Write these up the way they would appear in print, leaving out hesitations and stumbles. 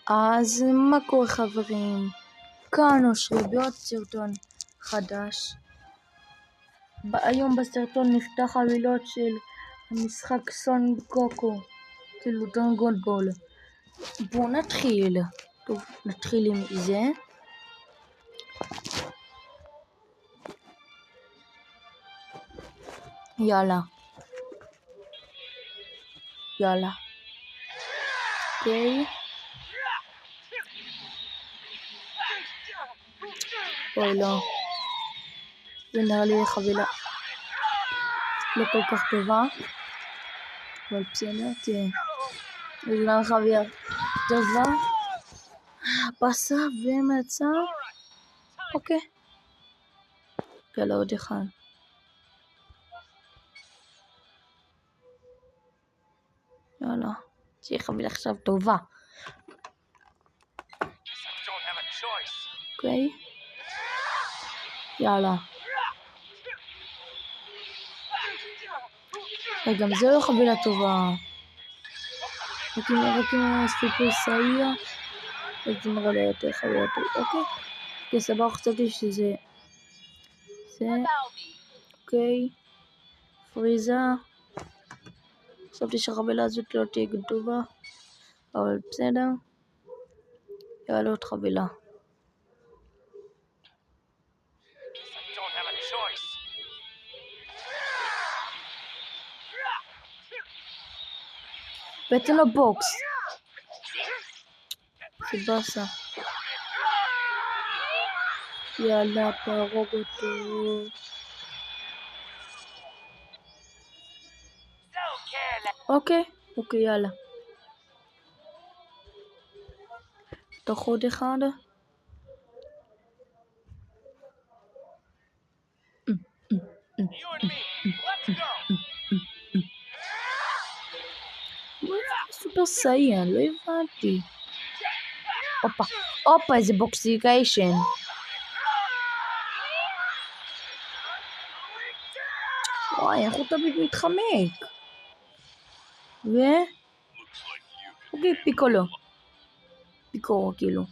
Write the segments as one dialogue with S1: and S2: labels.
S1: אז מה קורה חברים? כאן אושרי בעוד סרטון חדש. היום בסרטון נפתח חבילות של המשחק סון גוקו, כאילו דרגון בול. בואו נתחיל. טוב, נתחיל עם זה. יאללה. אוקיי. אוי לא. זה נראה לי חבילה לא כל כך טובה. אבל בסדר, תהיה. זה נראה חבילה טובה. פסה ומצא. אוקיי. יאללה עוד אחד. יאללה. תהיה חבילה עכשיו טובה. אוקיי. יאללה. גם זה לא חבילה טובה. רק אם סופר סעיה, אז זה נראה לי יותר חבילה טובה. אוקיי, סבבה, חשבתי שזה זה. אוקיי. פריזה. חשבתי שהחבילה הזאת לא תהיה טובה, אבל בסדר. יאללה עוד חבילה. בעצם לבוקס. זה בסה. יאללה, תהרוג אותו. אוקיי, יאללה. תוך עוד אחד. סופר סאיין, לא הבנתי. הופה, איזה בוקסיקיישן. וואי, איך הוא תמיד מתחמק. אוקיי, פיקורו כאילו.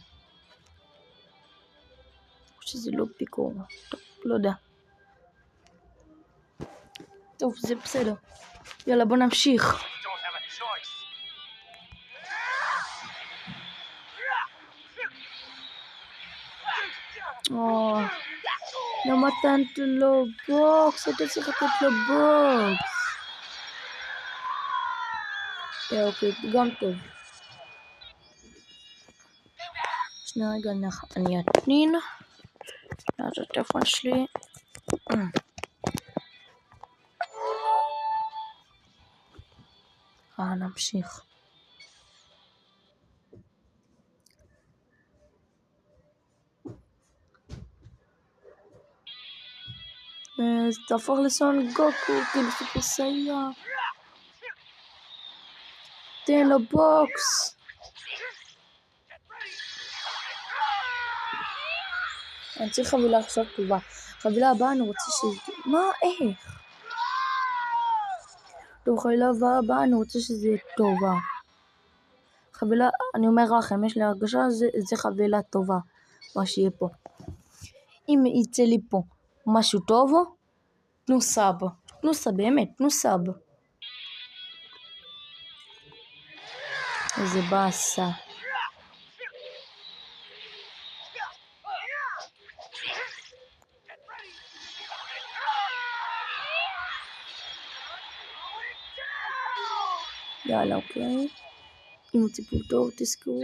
S1: שזה לא פיקורו. טוב, לא יודע. טוב, זה בסדר. יאללה, בוא נמשיך. לא מתנת לו בוקס, אתה צריך לתת לו בוקס. אוקיי, גם טוב. שנייה רגע, אני אתנין. את הטלפון שלי. נמשיך. אז תהפוך לסון גוקו, כאילו סופר סאיה. תן לו בוקס. אני צריך חבילה עכשיו טובה. חבילה הבאה אני רוצה שזה... מה? איך? טוב, חבילה הבאה אני רוצה שזה יהיה טובה. חבילה, אני אומר לכם, יש לי הרגשה זה חבילה טובה. מה שיהיה פה. אם יצא לי פה משהו טוב, תנו סאב. באמת, תנו סאב. איזה באסה. יאללה, אוקיי. אם הוא ציפור טוב, תזכרו.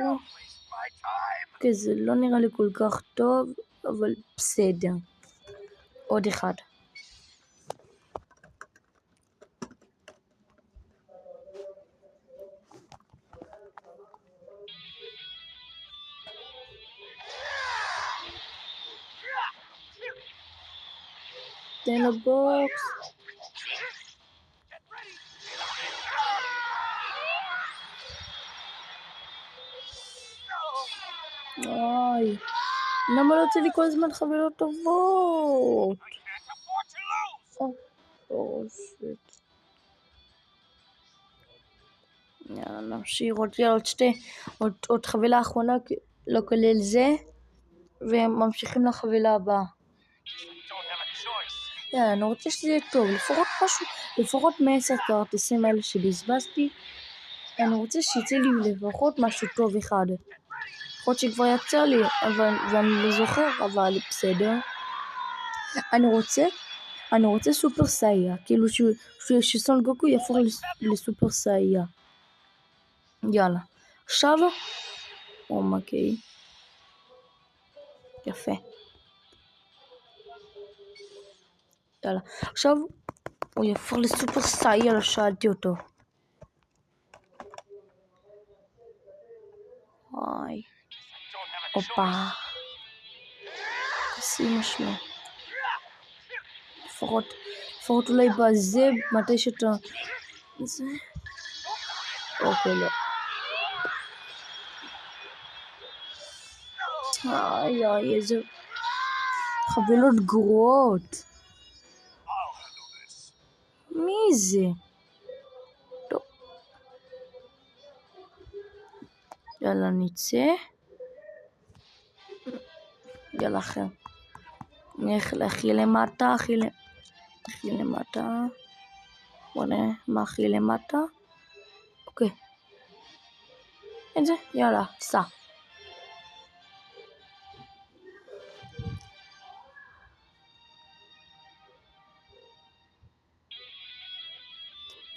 S1: אוקיי, זה לא נראה לי כל כך טוב, אבל בסדר. עוד אחד. תן לו בוקס. אוי, למה לא יוצא לי כל הזמן חבילות טובות? שיט. יאללה, נמשיך עוד חבילה אחרונה, לא כולל זה, וממשיכים לחבילה הבאה. יאללה, אני רוצה שזה יהיה טוב, לפחות מ10 כרטיסים האלה שבזבזתי, אני רוצה שיצא לי לפחות משהו טוב אחד. לפחות שכבר יצא לי, ואני לא זוכר, אבל בסדר. אני רוצה סופר סאיה, כאילו שסון גוקו יהפוך לסופר סאיה. יאללה, עכשיו, אוקיי, יפה. יאללה, עכשיו הוא יהפוך לסופר סאיה, לא שאלתי אותו. וואי, הופה, תשימה שלו. לפחות אולי בזה, מתי שאתה... זה... אוקיי, לא. איי, איזה... חבילות גרועות. מי זה? טוב. יאללה, נצא. יאללה, אחר. נלך להכי למטה, הכי למטה. בוא נראה מה הכי למטה. אוקיי. את זה? יאללה, סע.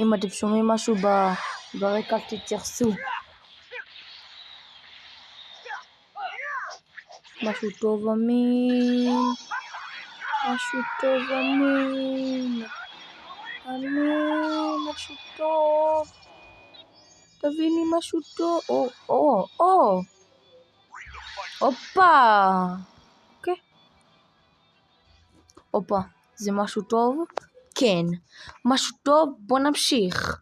S1: אם אתם שומעים משהו ברקע, תתייחסו. משהו טוב אמין. משהו טוב אמין. משהו טוב. תביא לי משהו טוב. הופה. אוקיי. הופה. זה משהו טוב? כן. משהו טוב? בוא נמשיך.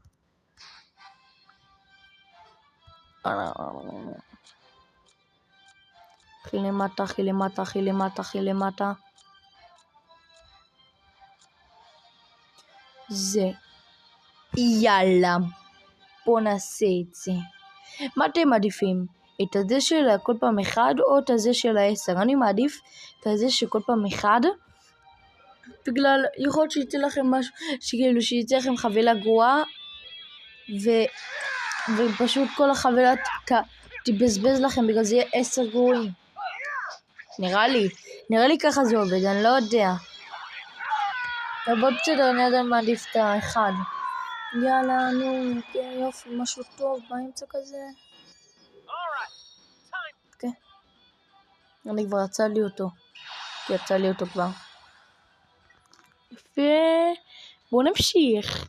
S1: הכי למטה. זה. יאללה. בוא נעשה את זה. מה אתם מעדיפים? את הזה של כל פעם אחד או את הזה של 10? אני מעדיף את הזה של כל פעם אחד. בגלל יכול להיות שיצא לכם משהו, שכאילו שיצא לכם חבילה גרועה ופשוט כל החבילה תבזבז לכם, בגלל זה יהיה 10 גרועים. נראה לי ככה זה עובד, אני לא יודע. אבל בסדר, אני עדיין מעדיף את האחד. יאללה, נו, יופי, משהו טוב באמצע כזה. אוקיי. אני כבר יצא לי אותו כבר. יפה. בואו נמשיך.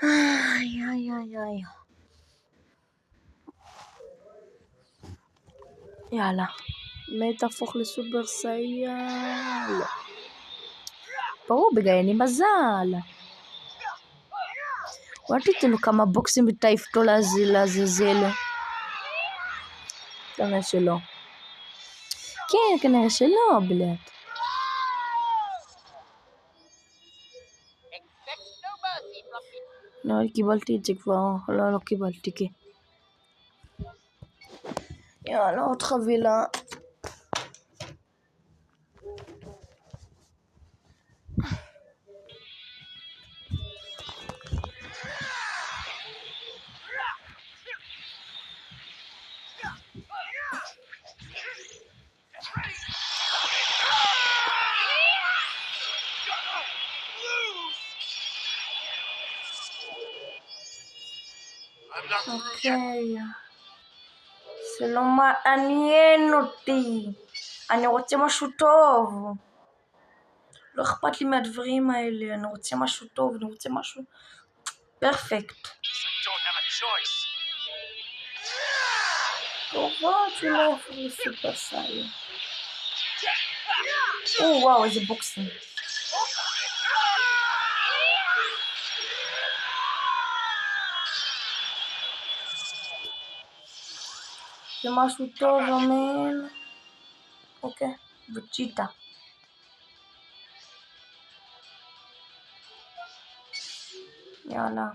S1: איי. יאללה. מי תהפוך לסופר סאיה? לא. ברור, בגלל אין לי מזל. אולי תיתן לו כמה בוקסים ותעיף אותו לעזאזל. כנראה שלא. כן, כנראה שלא, בלט. לא, קיבלתי את זה כבר. לא קיבלתי, כן. יאללה, עוד חבילה. אוקיי. זה לא מעניין אותי. אני רוצה משהו טוב. לא אכפת לי מהדברים האלה. אני רוצה משהו טוב. אני רוצה משהו פרפקט. טובות שלא יפור לי סופר סאיה. וואו, איזה בוקסים. זה משהו טוב, אמן. אוקיי, וצ'יטה. יאללה.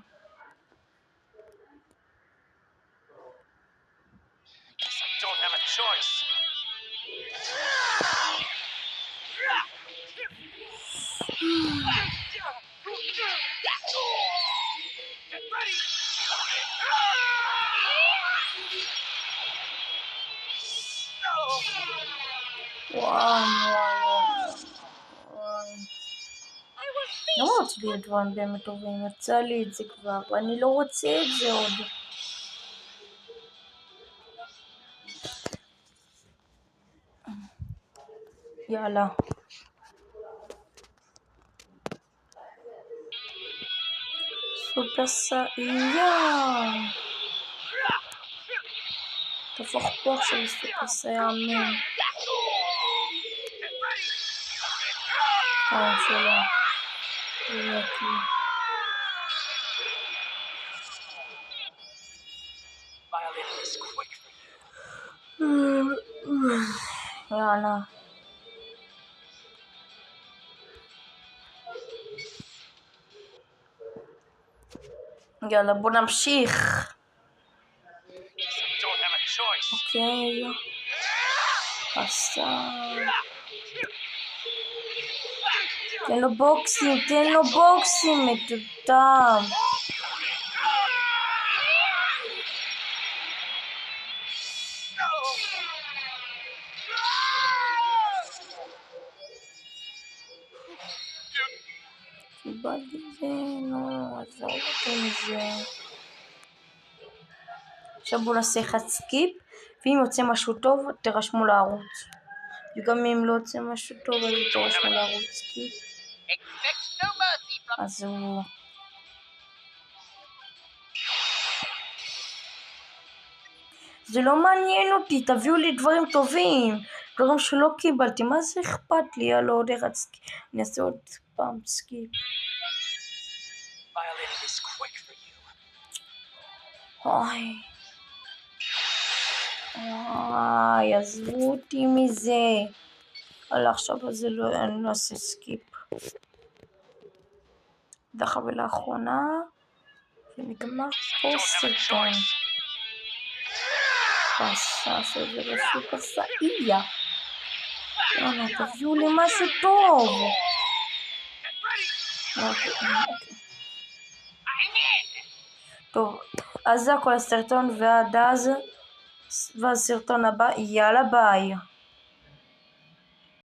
S1: וואי. לא רוצה להיות דברים באמת טובים, יצא לי את זה כבר, ואני לא רוצה את זה עוד. יאללה. סופר סאייה. תפוך פה עכשיו לסופר סאייה אמן. פעם שלו. יאללה. יאללה, בוא נמשיך. אוקיי. עשה. תן לו בוקסים, מטומטם. קיבלתי את זה, נו, עזוב אותי מזה. עכשיו בואו נעשה אחד סקיפ, ואם יוצא משהו טוב, תרשמו לערוץ. וגם אם לא יוצא משהו טוב, אז תרשמו לערוץ סקיפ. אז הוא... זה לא מעניין אותי, תביאו לי דברים טובים. דברים שלא קיבלתי, מה זה אכפת לי? יאללה, עוד אחד סקיפ. אני אעשה עוד פעם סקיפ. וואי, עזבו אותי מזה. יאללה, עכשיו אז אני לא אעשה סקיפ. דחה ולאחרונה, ונגמר פה סרטון. פסה שזה לסופר סאייה. יאללה, תביאו לי משהו טוב. טוב, אז זה הכל הסרטון, ועד אז, והסרטון הבא, יאללה ביי.